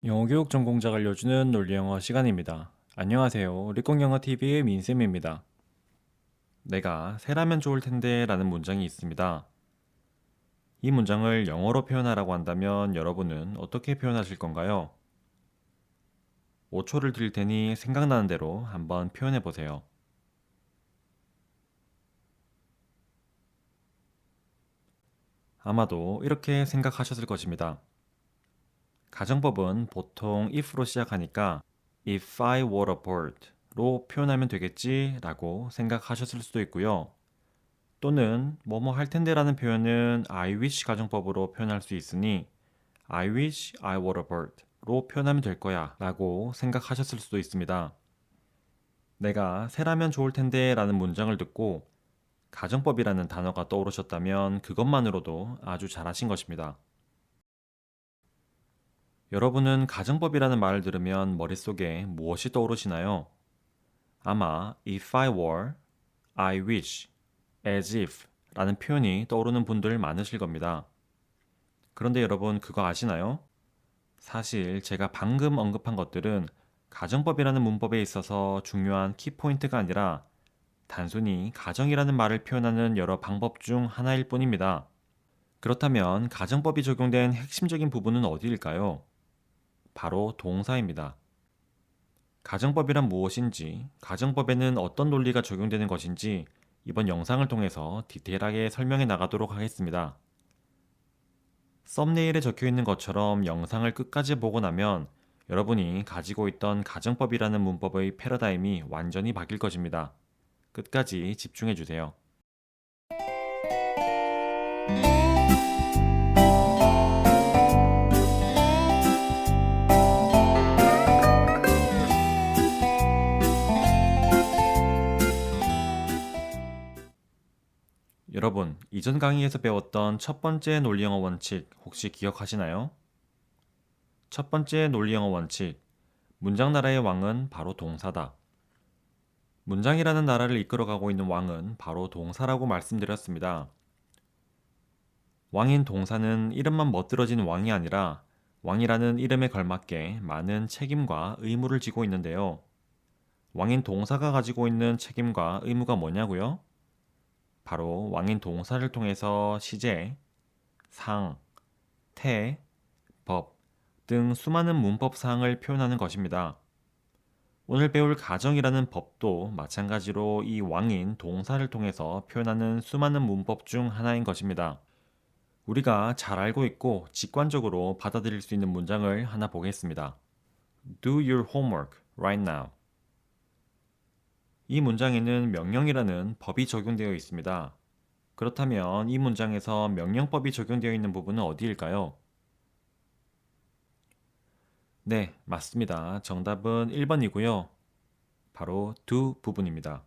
영어 교육 전공자가 알려주는 논리 영어 시간입니다. 안녕하세요. 리공영어TV의 민쌤입니다. 내가 새라면 좋을 텐데 라는 문장이 있습니다. 이 문장을 영어로 표현하라고 한다면 여러분은 어떻게 표현하실 건가요? 5초를 드릴 테니 생각나는 대로 한번 표현해 보세요. 아마도 이렇게 생각하셨을 것입니다. 가정법은 보통 if로 시작하니까 if I were a bird로 표현하면 되겠지 라고 생각하셨을 수도 있고요. 또는 뭐뭐 할 텐데라는 표현은 I wish 가정법으로 표현할 수 있으니 I wish I were a bird로 표현하면 될 거야 라고 생각하셨을 수도 있습니다. 내가 새라면 좋을 텐데 라는 문장을 듣고 가정법이라는 단어가 떠오르셨다면 그것만으로도 아주 잘하신 것입니다. 여러분은 가정법이라는 말을 들으면 머릿속에 무엇이 떠오르시나요? 아마 if I were, I wish, as if 라는 표현이 떠오르는 분들 많으실 겁니다. 그런데 여러분 그거 아시나요? 사실 제가 방금 언급한 것들은 가정법이라는 문법에 있어서 중요한 키포인트가 아니라 단순히 가정이라는 말을 표현하는 여러 방법 중 하나일 뿐입니다. 그렇다면 가정법이 적용된 핵심적인 부분은 어디일까요? 바로 동사입니다. 가정법이란 무엇인지, 가정법에는 어떤 논리가 적용되는 것인지 이번 영상을 통해서 디테일하게 설명해 나가도록 하겠습니다. 썸네일에 적혀 있는 것처럼 영상을 끝까지 보고 나면 여러분이 가지고 있던 가정법이라는 문법의 패러다임이 완전히 바뀔 것입니다. 끝까지 집중해 주세요. 여러분, 이전 강의에서 배웠던 첫 번째 논리영어 원칙 혹시 기억하시나요? 첫 번째 논리영어 원칙, 문장 나라의 왕은 바로 동사다. 문장이라는 나라를 이끌어가고 있는 왕은 바로 동사라고 말씀드렸습니다. 왕인 동사는 이름만 멋들어진 왕이 아니라 왕이라는 이름에 걸맞게 많은 책임과 의무를 지고 있는데요. 왕인 동사가 가지고 있는 책임과 의무가 뭐냐고요? 바로 왕인 동사를 통해서 시제, 상, 태, 법 등 수많은 문법 사항을 표현하는 것입니다. 오늘 배울 가정이라는 법도 마찬가지로 이 왕인 동사를 통해서 표현하는 수많은 문법 중 하나인 것입니다. 우리가 잘 알고 있고 직관적으로 받아들일 수 있는 문장을 하나 보겠습니다. Do your homework right now. 이 문장에는 명령이라는 법이 적용되어 있습니다. 그렇다면 이 문장에서 명령법이 적용되어 있는 부분은 어디일까요? 네, 맞습니다. 정답은 1번이고요. 바로 do 부분입니다.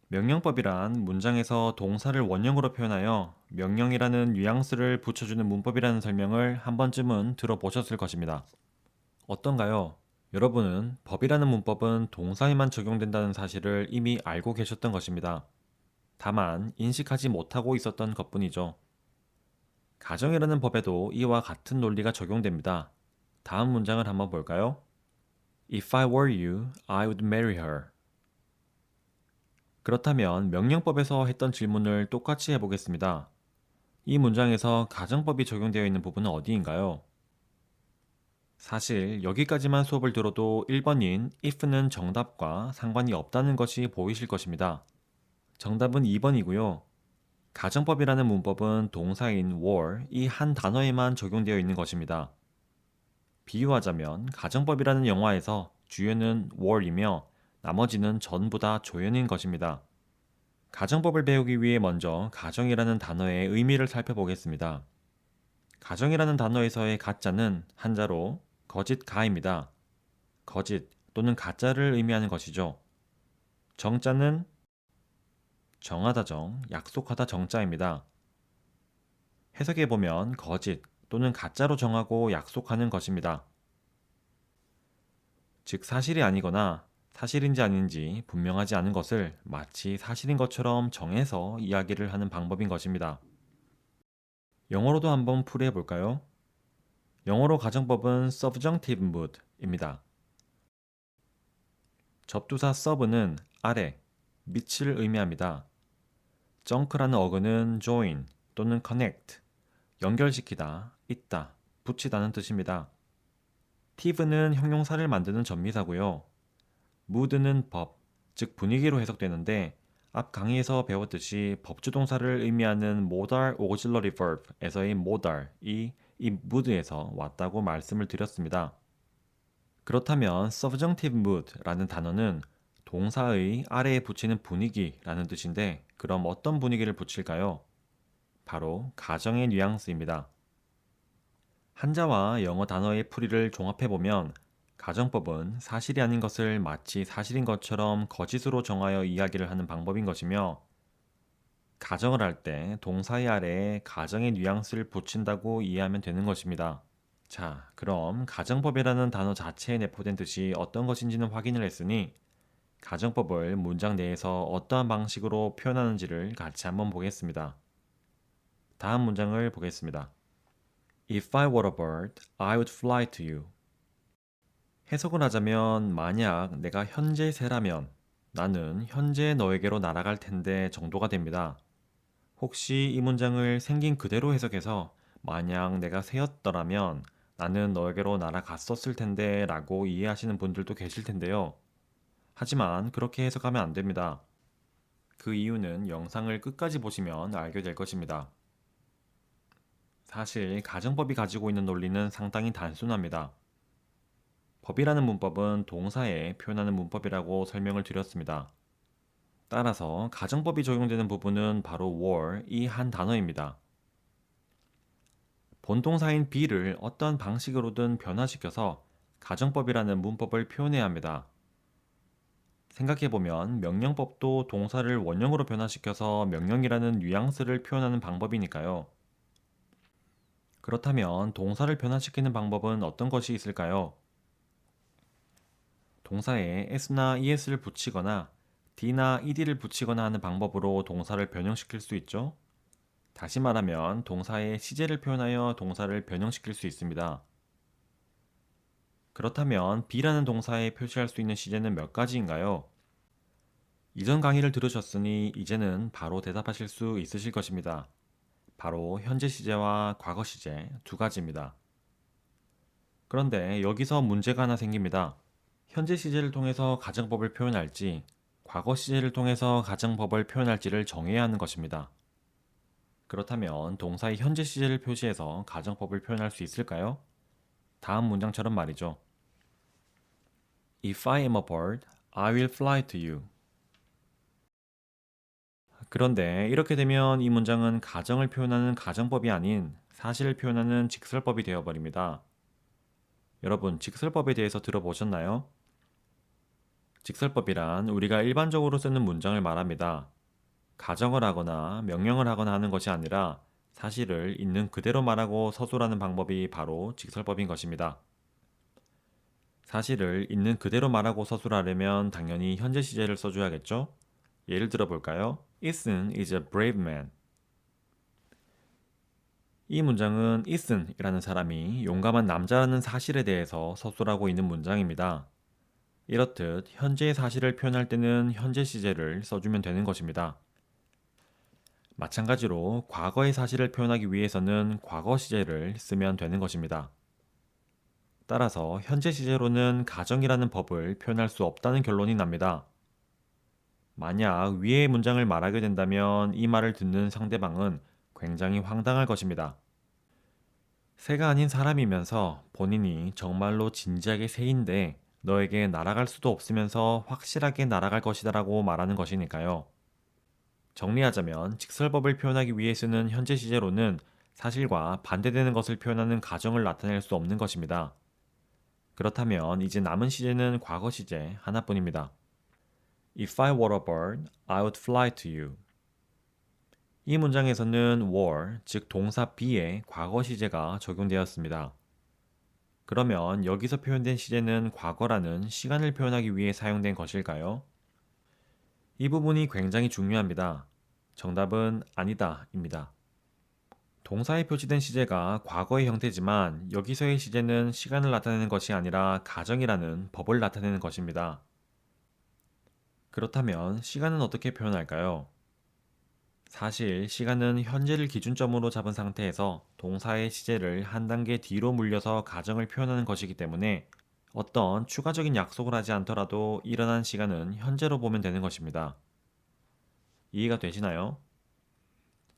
명령법이란 문장에서 동사를 원형으로 표현하여 명령이라는 뉘앙스를 붙여주는 문법이라는 설명을 한 번쯤은 들어보셨을 것입니다. 어떤가요? 여러분은 법이라는 문법은 동사에만 적용된다는 사실을 이미 알고 계셨던 것입니다. 다만 인식하지 못하고 있었던 것뿐이죠. 가정이라는 법에도 이와 같은 논리가 적용됩니다. 다음 문장을 한번 볼까요? If I were you, I would marry her. 그렇다면 명령법에서 했던 질문을 똑같이 해보겠습니다. 이 문장에서 가정법이 적용되어 있는 부분은 어디인가요? 사실 여기까지만 수업을 들어도 1번인 if는 정답과 상관이 없다는 것이 보이실 것입니다. 정답은 2번이고요. 가정법이라는 문법은 동사인 were 이 한 단어에만 적용되어 있는 것입니다. 비유하자면 가정법이라는 영화에서 주연은 were이며 나머지는 전부 다 조연인 것입니다. 가정법을 배우기 위해 먼저 가정이라는 단어의 의미를 살펴보겠습니다. 가정이라는 단어에서의 가짜는 한자로 거짓가입니다. 거짓 또는 가짜를 의미하는 것이죠. 정자는 정하다 정, 약속하다 정자입니다. 해석해보면 거짓 또는 가짜로 정하고 약속하는 것입니다. 즉 사실이 아니거나 사실인지 아닌지 분명하지 않은 것을 마치 사실인 것처럼 정해서 이야기를 하는 방법인 것입니다. 영어로도 한번 풀이해 볼까요? 영어로 가정법은 subjunctive mood입니다. 접두사 sub는 아래, 밑을 의미합니다. junk라는 어근은 join 또는 connect, 연결시키다, 있다, 붙이다는 뜻입니다. tive는 형용사를 만드는 전미사고요. mood는 법, 즉 분위기로 해석되는데 앞 강의에서 배웠듯이 법주동사를 의미하는 modal auxiliary verb에서의 modal이 이 mood에서 왔다고 말씀을 드렸습니다. 그렇다면 subjunctive mood라는 단어는 동사의 아래에 붙이는 분위기라는 뜻인데 그럼 어떤 분위기를 붙일까요? 바로 가정의 뉘앙스입니다. 한자와 영어 단어의 풀이를 종합해보면 가정법은 사실이 아닌 것을 마치 사실인 것처럼 거짓으로 정하여 이야기를 하는 방법인 것이며 가정을 할 때 동사의 아래에 가정의 뉘앙스를 붙인다고 이해하면 되는 것입니다. 자, 그럼 가정법이라는 단어 자체에 내포된 뜻이 어떤 것인지는 확인을 했으니 가정법을 문장 내에서 어떠한 방식으로 표현하는지를 같이 한번 보겠습니다. 다음 문장을 보겠습니다. If I were a bird, I would fly to you. 해석을 하자면 만약 내가 현재 새라면 나는 현재 너에게로 날아갈 텐데 정도가 됩니다. 혹시 이 문장을 생긴 그대로 해석해서 만약 내가 새였더라면 나는 너에게로 날아갔었을 텐데 라고 이해하시는 분들도 계실 텐데요. 하지만 그렇게 해석하면 안 됩니다. 그 이유는 영상을 끝까지 보시면 알게 될 것입니다. 사실 가정법이 가지고 있는 논리는 상당히 단순합니다. 법이라는 문법은 동사에 표현하는 문법이라고 설명을 드렸습니다. 따라서 가정법이 적용되는 부분은 바로 were 이 한 단어입니다. 본동사인 be를 어떤 방식으로든 변화시켜서 가정법이라는 문법을 표현해야 합니다. 생각해보면 명령법도 동사를 원형으로 변화시켜서 명령이라는 뉘앙스를 표현하는 방법이니까요. 그렇다면 동사를 변화시키는 방법은 어떤 것이 있을까요? 동사에 s나 es를 붙이거나 d나 ed를 붙이거나 하는 방법으로 동사를 변형시킬 수 있죠. 다시 말하면 동사의 시제를 표현하여 동사를 변형시킬 수 있습니다. 그렇다면 be라는 동사에 표시할 수 있는 시제는 몇 가지인가요? 이전 강의를 들으셨으니 이제는 바로 대답하실 수 있으실 것입니다. 바로 현재 시제와 과거 시제 두 가지입니다. 그런데 여기서 문제가 하나 생깁니다. 현재 시제를 통해서 가정법을 표현할지, 과거 시제를 통해서 가정법을 표현할지를 정해야 하는 것입니다. 그렇다면 동사의 현재 시제를 표시해서 가정법을 표현할 수 있을까요? 다음 문장처럼 말이죠. If I am a bird, I will fly to you. 그런데 이렇게 되면 이 문장은 가정을 표현하는 가정법이 아닌 사실을 표현하는 직설법이 되어버립니다. 여러분, 직설법에 대해서 들어보셨나요? 직설법이란 우리가 일반적으로 쓰는 문장을 말합니다. 가정을 하거나 명령을 하거나 하는 것이 아니라 사실을 있는 그대로 말하고 서술하는 방법이 바로 직설법인 것입니다. 사실을 있는 그대로 말하고 서술하려면 당연히 현재 시제를 써줘야겠죠? 예를 들어 볼까요? Ethan is a brave man. 이 문장은 Ethan이라는 사람이 용감한 남자라는 사실에 대해서 서술하고 있는 문장입니다. 이렇듯 현재의 사실을 표현할 때는 현재 시제를 써주면 되는 것입니다. 마찬가지로 과거의 사실을 표현하기 위해서는 과거 시제를 쓰면 되는 것입니다. 따라서 현재 시제로는 가정이라는 법을 표현할 수 없다는 결론이 납니다. 만약 위의 문장을 말하게 된다면 이 말을 듣는 상대방은 굉장히 황당할 것입니다. 새가 아닌 사람이면서 본인이 정말로 진지하게 새인데 너에게 날아갈 수도 없으면서 확실하게 날아갈 것이다라고 말하는 것이니까요. 정리하자면 직설법을 표현하기 위해 쓰는 현재 시제로는 사실과 반대되는 것을 표현하는 가정을 나타낼 수 없는 것입니다. 그렇다면 이제 남은 시제는 과거 시제 하나뿐입니다. If I were a bird, I would fly to you. 이 문장에서는 were, 즉 동사 be의 과거 시제가 적용되었습니다. 그러면 여기서 표현된 시제는 과거라는 시간을 표현하기 위해 사용된 것일까요? 이 부분이 굉장히 중요합니다. 정답은 아니다 입니다. 동사에 표시된 시제가 과거의 형태지만 여기서의 시제는 시간을 나타내는 것이 아니라 가정이라는 법을 나타내는 것입니다. 그렇다면 시간은 어떻게 표현할까요? 사실 시간은 현재를 기준점으로 잡은 상태에서 동사의 시제를 한 단계 뒤로 물려서 가정을 표현하는 것이기 때문에 어떤 추가적인 약속을 하지 않더라도 일어난 시간은 현재로 보면 되는 것입니다. 이해가 되시나요?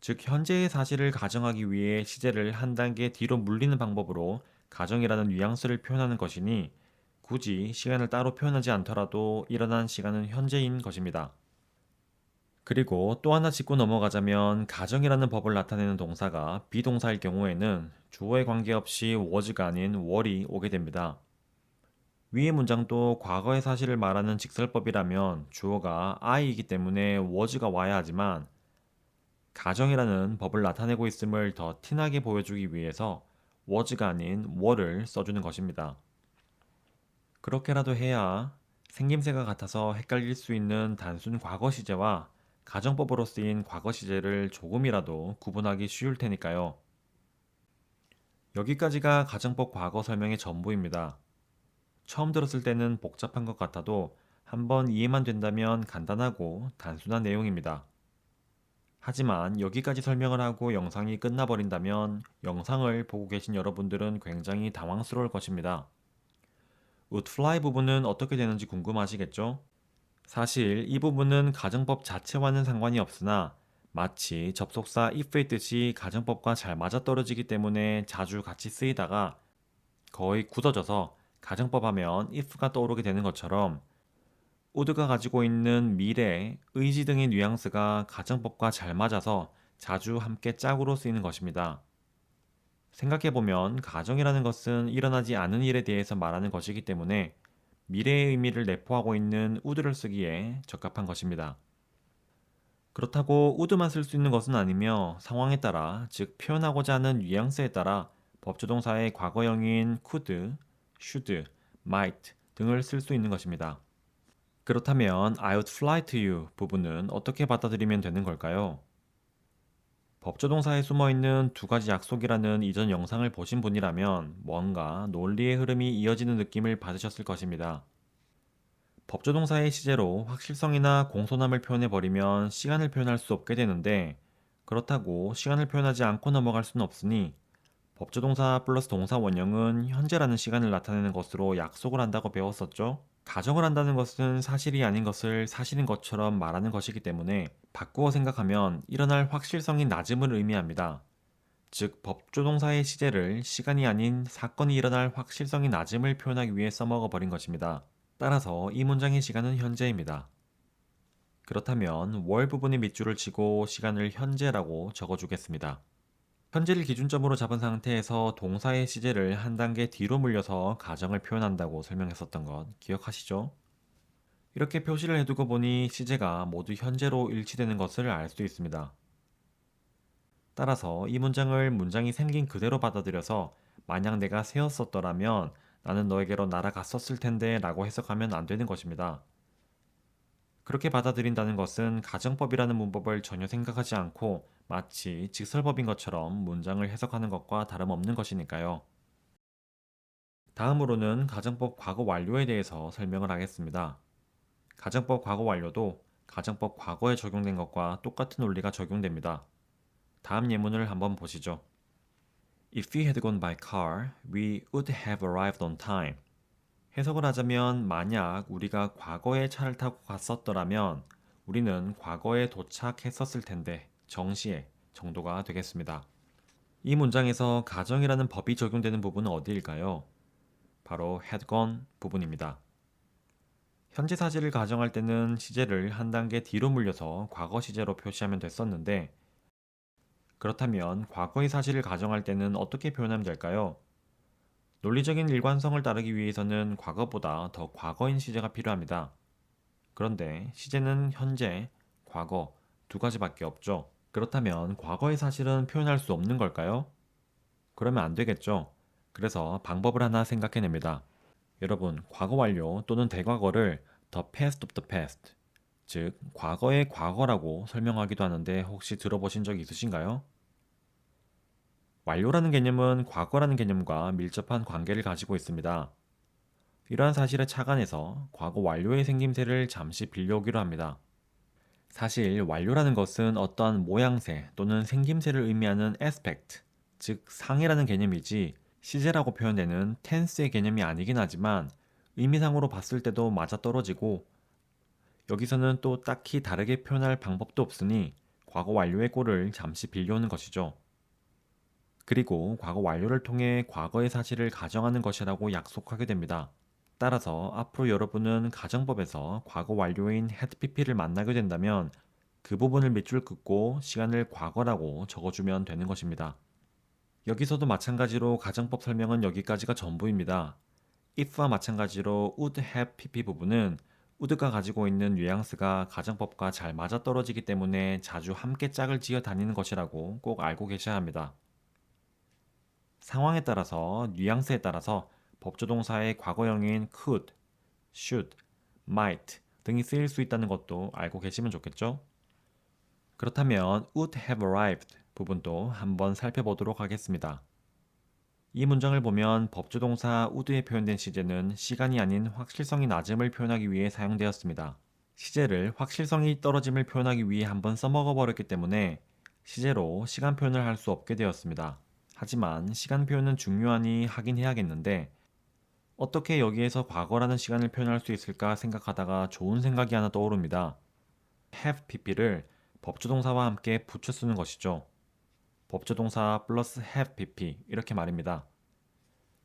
즉, 현재의 사실을 가정하기 위해 시제를 한 단계 뒤로 물리는 방법으로 가정이라는 뉘앙스를 표현하는 것이니 굳이 시간을 따로 표현하지 않더라도 일어난 시간은 현재인 것입니다. 그리고 또 하나 짚고 넘어가자면 가정이라는 법을 나타내는 동사가 비동사일 경우에는 주어에 관계없이 was가 아닌 were이 오게 됩니다. 위의 문장도 과거의 사실을 말하는 직설법이라면 주어가 I이기 때문에 was가 와야 하지만 가정이라는 법을 나타내고 있음을 더 티나게 보여주기 위해서 was가 아닌 were를 써주는 것입니다. 그렇게라도 해야 생김새가 같아서 헷갈릴 수 있는 단순 과거 시제와 가정법으로 쓰인 과거 시제를 조금이라도 구분하기 쉬울 테니까요. 여기까지가 가정법 과거 설명의 전부입니다. 처음 들었을 때는 복잡한 것 같아도 한번 이해만 된다면 간단하고 단순한 내용입니다. 하지만 여기까지 설명을 하고 영상이 끝나버린다면 영상을 보고 계신 여러분들은 굉장히 당황스러울 것입니다. would fly 부분은 어떻게 되는지 궁금하시겠죠? 사실 이 부분은 가정법 자체와는 상관이 없으나 마치 접속사 if의 뜻이 가정법과 잘 맞아떨어지기 때문에 자주 같이 쓰이다가 거의 굳어져서 가정법 하면 if가 떠오르게 되는 것처럼 would가 가지고 있는 미래, 의지 등의 뉘앙스가 가정법과 잘 맞아서 자주 함께 짝으로 쓰이는 것입니다. 생각해보면 가정이라는 것은 일어나지 않은 일에 대해서 말하는 것이기 때문에 미래의 의미를 내포하고 있는 would를 쓰기에 적합한 것입니다. 그렇다고 would만 쓸 수 있는 것은 아니며 상황에 따라, 즉 표현하고자 하는 뉘앙스에 따라 법조동사의 과거형인 could, should, might 등을 쓸 수 있는 것입니다. 그렇다면 I would fly to you 부분은 어떻게 받아들이면 되는 걸까요? 법조동사에 숨어있는 두 가지 약속이라는 이전 영상을 보신 분이라면 뭔가 논리의 흐름이 이어지는 느낌을 받으셨을 것입니다. 법조동사의 시제로 확실성이나 공손함을 표현해버리면 시간을 표현할 수 없게 되는데 그렇다고 시간을 표현하지 않고 넘어갈 수는 없으니 법조동사 플러스 동사 원형은 현재라는 시간을 나타내는 것으로 약속을 한다고 배웠었죠? 가정을 한다는 것은 사실이 아닌 것을 사실인 것처럼 말하는 것이기 때문에 바꾸어 생각하면 일어날 확실성이 낮음을 의미합니다. 즉, 법조동사의 시제를 시간이 아닌 사건이 일어날 확실성이 낮음을 표현하기 위해 써먹어 버린 것입니다. 따라서 이 문장의 시간은 현재입니다. 그렇다면 월 부분의 밑줄을 치고 시간을 현재라고 적어주겠습니다. 현재를 기준점으로 잡은 상태에서 동사의 시제를 한 단계 뒤로 물려서 가정을 표현한다고 설명했었던 것 기억하시죠? 이렇게 표시를 해두고 보니 시제가 모두 현재로 일치되는 것을 알 수 있습니다. 따라서 이 문장을 문장이 생긴 그대로 받아들여서 만약 내가 새였었더라면 나는 너에게로 날아갔었을 텐데 라고 해석하면 안 되는 것입니다. 그렇게 받아들인다는 것은 가정법이라는 문법을 전혀 생각하지 않고 마치 직설법인 것처럼 문장을 해석하는 것과 다름없는 것이니까요. 다음으로는 가정법 과거 완료에 대해서 설명을 하겠습니다. 가정법 과거 완료도 가정법 과거에 적용된 것과 똑같은 원리가 적용됩니다. 다음 예문을 한번 보시죠. If we had gone by car, we would have arrived on time. 해석을 하자면 만약 우리가 과거에 차를 타고 갔었더라면 우리는 과거에 도착했었을 텐데 정시에 정도가 되겠습니다. 이 문장에서 가정이라는 법이 적용되는 부분은 어디일까요? 바로 had gone 부분입니다. 현재 사실을 가정할 때는 시제를 한 단계 뒤로 물려서 과거 시제로 표시하면 됐었는데 그렇다면 과거의 사실을 가정할 때는 어떻게 표현하면 될까요? 논리적인 일관성을 따르기 위해서는 과거보다 더 과거인 시제가 필요합니다. 그런데 시제는 현재, 과거 두 가지밖에 없죠. 그렇다면 과거의 사실은 표현할 수 없는 걸까요? 그러면 안 되겠죠. 그래서 방법을 하나 생각해냅니다. 여러분, 과거 완료 또는 대과거를 the past of the past, 즉 과거의 과거라고 설명하기도 하는데 혹시 들어보신 적 있으신가요? 완료라는 개념은 과거라는 개념과 밀접한 관계를 가지고 있습니다. 이러한 사실에 착안해서 과거 완료의 생김새를 잠시 빌려오기로 합니다. 사실 완료라는 것은 어떠한 모양새 또는 생김새를 의미하는 aspect, 즉 상이라는 개념이지 시제라고 표현되는 tense의 개념이 아니긴 하지만 의미상으로 봤을 때도 맞아떨어지고 여기서는 또 딱히 다르게 표현할 방법도 없으니 과거 완료의 꼴을 잠시 빌려오는 것이죠. 그리고 과거 완료를 통해 과거의 사실을 가정하는 것이라고 약속하게 됩니다. 따라서 앞으로 여러분은 가정법에서 과거 완료인 had pp를 만나게 된다면 그 부분을 밑줄 긋고 시간을 과거라고 적어주면 되는 것입니다. 여기서도 마찬가지로 가정법 설명은 여기까지가 전부입니다. if와 마찬가지로 would have pp 부분은 would가 가지고 있는 뉘앙스가 가정법과 잘 맞아떨어지기 때문에 자주 함께 짝을 지어 다니는 것이라고 꼭 알고 계셔야 합니다. 상황에 따라서, 뉘앙스에 따라서 법조동사의 과거형인 could, should, might 등이 쓰일 수 있다는 것도 알고 계시면 좋겠죠? 그렇다면 would have arrived 부분도 한번 살펴보도록 하겠습니다. 이 문장을 보면 법조동사 would에 표현된 시제는 시간이 아닌 확실성이 낮음을 표현하기 위해 사용되었습니다. 시제를 확실성이 떨어짐을 표현하기 위해 한번 써먹어 버렸기 때문에 시제로 시간 표현을 할 수 없게 되었습니다. 하지만 시간 표현은 중요하니 하긴 해야겠는데 어떻게 여기에서 과거라는 시간을 표현할 수 있을까 생각하다가 좋은 생각이 하나 떠오릅니다. have pp를 법조동사와 함께 붙여 쓰는 것이죠. 법조동사 플러스 have pp 이렇게 말입니다.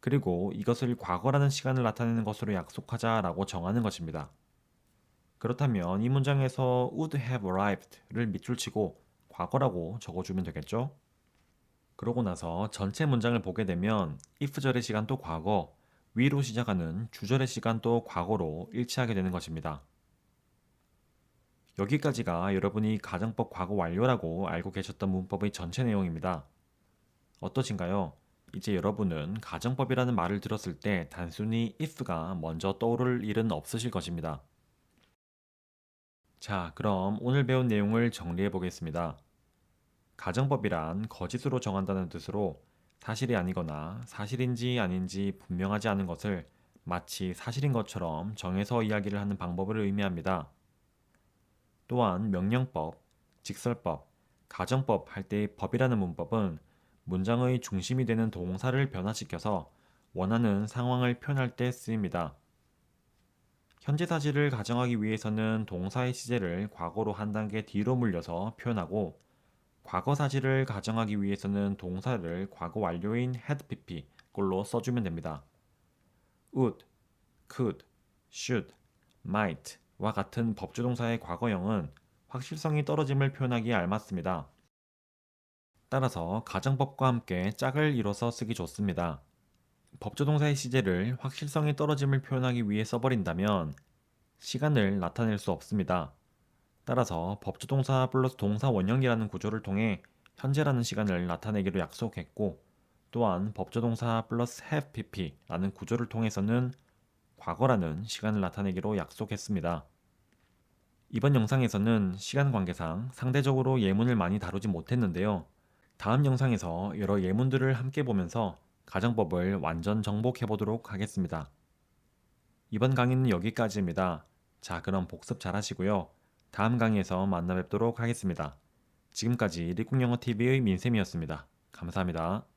그리고 이것을 과거라는 시간을 나타내는 것으로 약속하자라고 정하는 것입니다. 그렇다면 이 문장에서 would have arrived를 밑줄 치고 과거라고 적어주면 되겠죠? 그러고 나서 전체 문장을 보게 되면 if절의 시간도 과거, 위로 시작하는 주절의 시간도 과거로 일치하게 되는 것입니다. 여기까지가 여러분이 가정법 과거 완료라고 알고 계셨던 문법의 전체 내용입니다. 어떠신가요? 이제 여러분은 가정법이라는 말을 들었을 때 단순히 if가 먼저 떠오를 일은 없으실 것입니다. 자, 그럼 오늘 배운 내용을 정리해 보겠습니다. 가정법이란 거짓으로 정한다는 뜻으로 사실이 아니거나 사실인지 아닌지 분명하지 않은 것을 마치 사실인 것처럼 정해서 이야기를 하는 방법을 의미합니다. 또한 명령법, 직설법, 가정법 할 때의 법이라는 문법은 문장의 중심이 되는 동사를 변화시켜서 원하는 상황을 표현할 때 쓰입니다. 현재 사실을 가정하기 위해서는 동사의 시제를 과거로 한 단계 뒤로 물려서 표현하고 과거 사실을 가정하기 위해서는 동사를 과거 완료인 had pp 꼴로 써주면 됩니다. would, could, should, might와 같은 법조동사의 과거형은 확실성이 떨어짐을 표현하기에 알맞습니다. 따라서 가정법과 함께 짝을 이뤄서 쓰기 좋습니다. 법조동사의 시제를 확실성이 떨어짐을 표현하기 위해 써버린다면 시간을 나타낼 수 없습니다. 따라서 법조동사 플러스 동사 원형이라는 구조를 통해 현재라는 시간을 나타내기로 약속했고 또한 법조동사 플러스 have pp라는 구조를 통해서는 과거라는 시간을 나타내기로 약속했습니다. 이번 영상에서는 시간 관계상 상대적으로 예문을 많이 다루지 못했는데요. 다음 영상에서 여러 예문들을 함께 보면서 가정법을 완전 정복해 보도록 하겠습니다. 이번 강의는 여기까지입니다. 자, 그럼 복습 잘 하시고요. 다음 강의에서 만나 뵙도록 하겠습니다. 지금까지 리국영어TV의 민쌤이었습니다. 감사합니다.